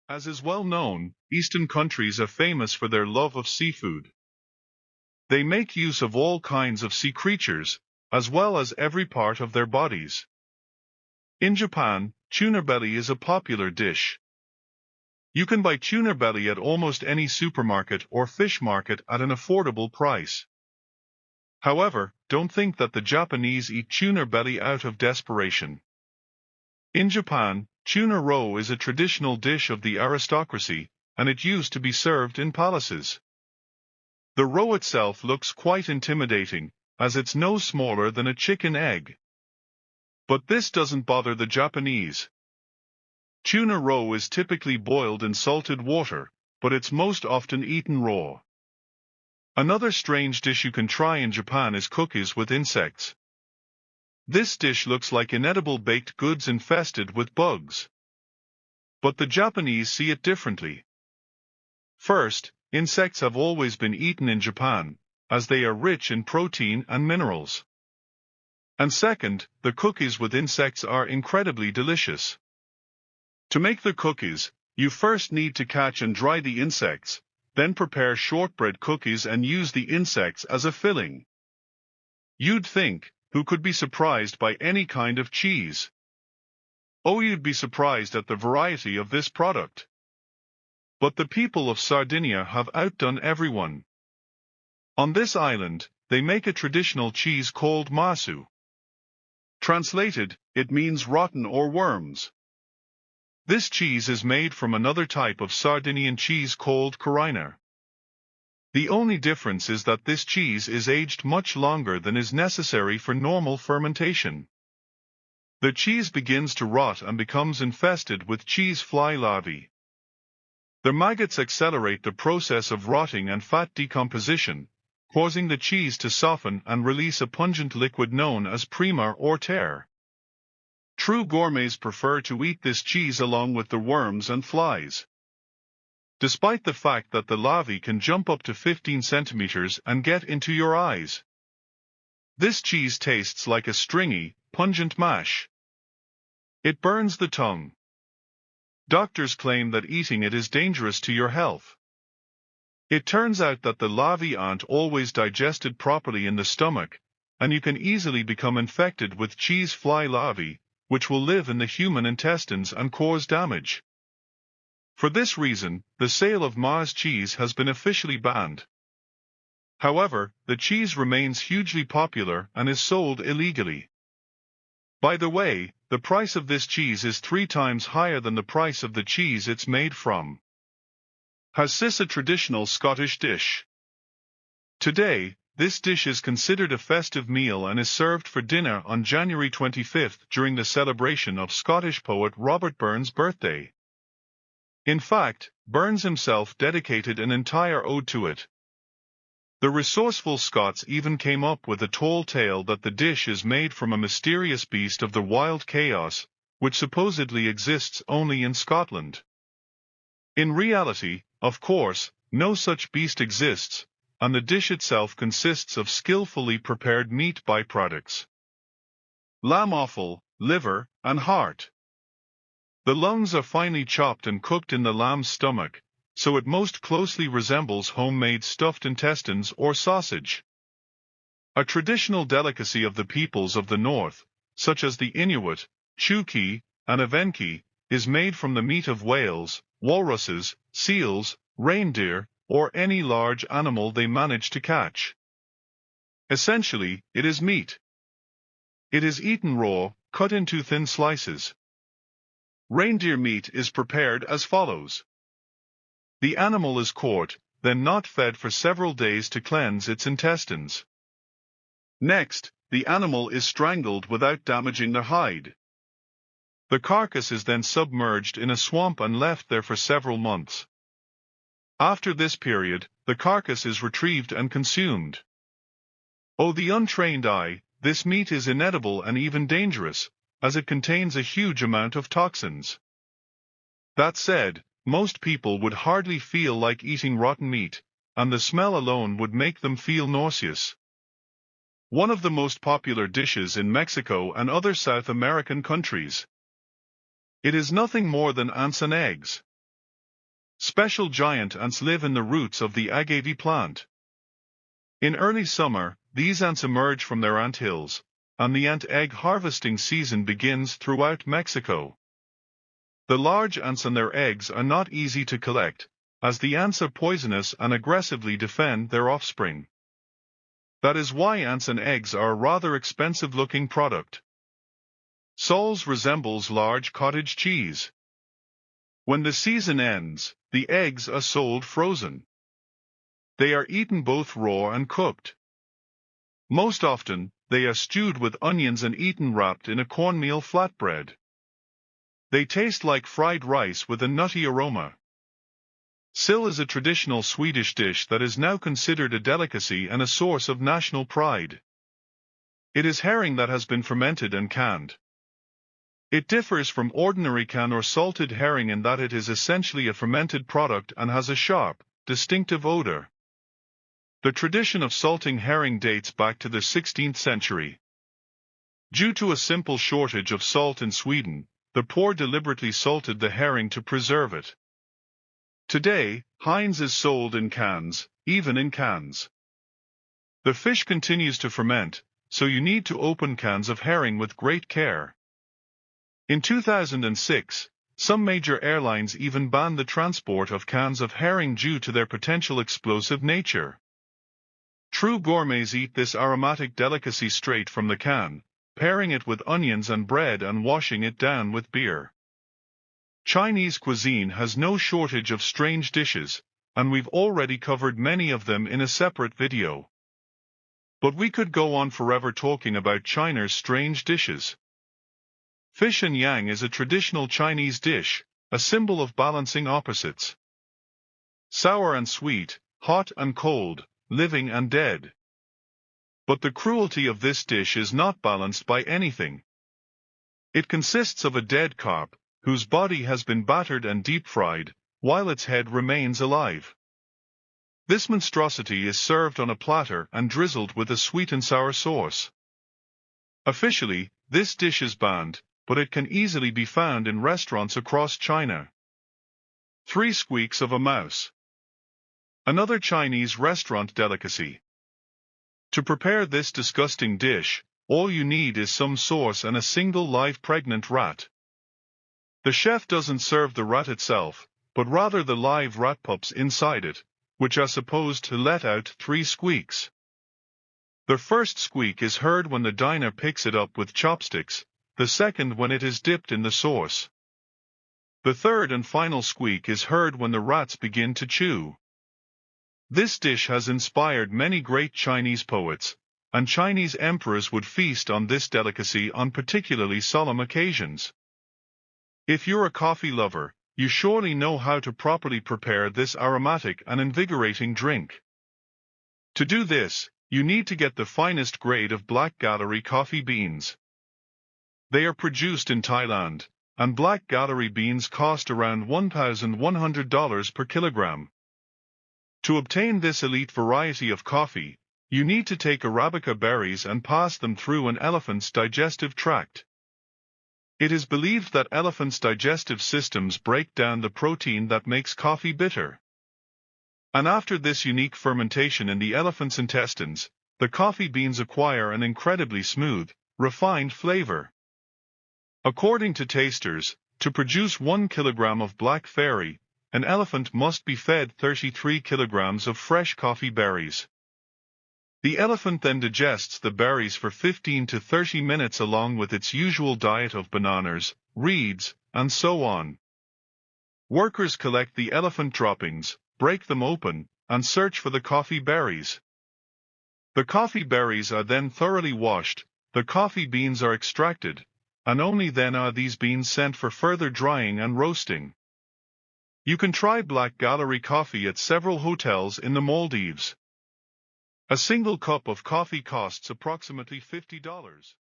As is well known, Eastern countries are famous for their love of seafood. They make use of all kinds of sea creatures, as well as every part of their bodies. In Japan, tuna belly is a popular dish. You can buy tuna belly at almost any supermarket or fish market at an affordable price. However, don't think that the Japanese eat tuna belly out of desperation. In Japan, tuna roe is a traditional dish of the aristocracy, and it used to be served in palaces. The roe itself looks quite intimidating, as it's no smaller than a chicken egg. But this doesn't bother the Japanese. Tuna roe is typically boiled in salted water, but it's most often eaten raw. Another strange dish you can try in Japan is cookies with insects. This dish looks like inedible baked goods infested with bugs. But the Japanese see it differently. First, insects have always been eaten in Japan, as they are rich in protein and minerals. And second, the cookies with insects are incredibly delicious. To make the cookies, you first need to catch and dry the insects, then prepare shortbread cookies and use the insects as a filling. You'd think, who could be surprised by any kind of cheese? Oh, you'd be surprised at the variety of this product. But the people of Sardinia have outdone everyone. On this island, they make a traditional cheese called Marzu. Translated, it means rotten or worms. This cheese is made from another type of Sardinian cheese called culinary. The only difference is that this cheese is aged much longer than is necessary for normal fermentation. The cheese begins to rot and becomes infested with cheese fly larvae. The maggots accelerate the process of rotting and fat decomposition, causing the cheese to soften and release a pungent liquid known as prima or tear. True gourmets prefer to eat this cheese along with the worms and flies. Despite the fact that the larvae can jump up to 15 centimeters and get into your eyes. This cheese tastes like a stringy, pungent mash. It burns the tongue. Doctors claim that eating it is dangerous to your health. It turns out that the larvae aren't always digested properly in the stomach, and you can easily become infected with cheese fly larvae, which will live in the human intestines and cause damage. For this reason, the sale of Mars cheese has been officially banned. However, the cheese remains hugely popular and is sold illegally. By the way, the price of this cheese is 3 times higher than the price of the cheese it's made from. Haggis, a traditional Scottish dish. Today, this dish is considered a festive meal and is served for dinner on January 25 during the celebration of Scottish poet Robert Burns' birthday. In fact, Burns himself dedicated an entire ode to it. The resourceful Scots even came up with a tall tale that the dish is made from a mysterious beast of the wild chaos, which supposedly exists only in Scotland. In reality, of course, no such beast exists, and the dish itself consists of skillfully prepared meat byproducts. Lamb offal, liver, and heart. The lungs are finely chopped and cooked in the lamb's stomach, so it most closely resembles homemade stuffed intestines or sausage. A traditional delicacy of the peoples of the north, such as the Inuit, Chukchi, and Evenki, is made from the meat of whales, walruses, seals, reindeer, or any large animal they manage to catch. Essentially, it is meat. It is eaten raw, cut into thin slices. Reindeer meat is prepared as follows. The animal is caught, then not fed for several days to cleanse its intestines. Next, the animal is strangled without damaging the hide. The carcass is then submerged in a swamp and left there for several months. After this period, the carcass is retrieved and consumed. Oh, the untrained eye, this meat is inedible and even dangerous, as it contains a huge amount of toxins. That said, most people would hardly feel like eating rotten meat, and the smell alone would make them feel nauseous. One of the most popular dishes in Mexico and other South American countries. It is nothing more than ants and eggs. Special giant ants live in the roots of the agave plant. In early summer, these ants emerge from their anthills, and the ant egg harvesting season begins throughout Mexico. The large ants and their eggs are not easy to collect, as the ants are poisonous and aggressively defend their offspring. That is why ants and eggs are a rather expensive-looking product. Soles resembles large cottage cheese. When the season ends, the eggs are sold frozen. They are eaten both raw and cooked. Most often, they are stewed with onions and eaten wrapped in a cornmeal flatbread. They taste like fried rice with a nutty aroma. Sill is a traditional Swedish dish that is now considered a delicacy and a source of national pride. It is herring that has been fermented and canned. It differs from ordinary canned or salted herring in that it is essentially a fermented product and has a sharp, distinctive odor. The tradition of salting herring dates back to the 16th century. Due to a simple shortage of salt in Sweden, the poor deliberately salted the herring to preserve it. Today, Heinz is sold in cans, even in cans. The fish continues to ferment, so you need to open cans of herring with great care. In 2006, some major airlines even banned the transport of cans of herring due to their potential explosive nature. True gourmets eat this aromatic delicacy straight from the can, pairing it with onions and bread and washing it down with beer. Chinese cuisine has no shortage of strange dishes, and we've already covered many of them in a separate video. But we could go on forever talking about China's strange dishes. Fish and yang is a traditional Chinese dish, a symbol of balancing opposites. Sour and sweet, hot and cold, living and dead. But the cruelty of this dish is not balanced by anything. It consists of a dead carp, whose body has been battered and deep-fried, while its head remains alive. This monstrosity is served on a platter and drizzled with a sweet and sour sauce. Officially, this dish is banned, but it can easily be found in restaurants across China. 3 squeaks of a mouse. Another Chinese restaurant delicacy. To prepare this disgusting dish, all you need is some sauce and a single live pregnant rat. The chef doesn't serve the rat itself, but rather the live rat pups inside it, which are supposed to let out 3 squeaks. The first squeak is heard when the diner picks it up with chopsticks, the second when it is dipped in the sauce. The third and final squeak is heard when the rats begin to chew. This dish has inspired many great Chinese poets, and Chinese emperors would feast on this delicacy on particularly solemn occasions. If you're a coffee lover, you surely know how to properly prepare this aromatic and invigorating drink. To do this, you need to get the finest grade of black gallery coffee beans. They are produced in Thailand, and black gallery beans cost around $1,100 per kilogram. To obtain this elite variety of coffee, you need to take Arabica berries and pass them through an elephant's digestive tract. It is believed that elephants' digestive systems break down the protein that makes coffee bitter. And after this unique fermentation in the elephant's intestines, the coffee beans acquire an incredibly smooth, refined flavor. According to tasters, to produce 1 kilogram of black fairy, an elephant must be fed 33 kilograms of fresh coffee berries. The elephant then digests the berries for 15 to 30 minutes along with its usual diet of bananas, reeds, and so on. Workers collect the elephant droppings, break them open, and search for the coffee berries. The coffee berries are then thoroughly washed, the coffee beans are extracted, and only then are these beans sent for further drying and roasting. You can try black gallery coffee at several hotels in the Maldives. A single cup of coffee costs approximately $50.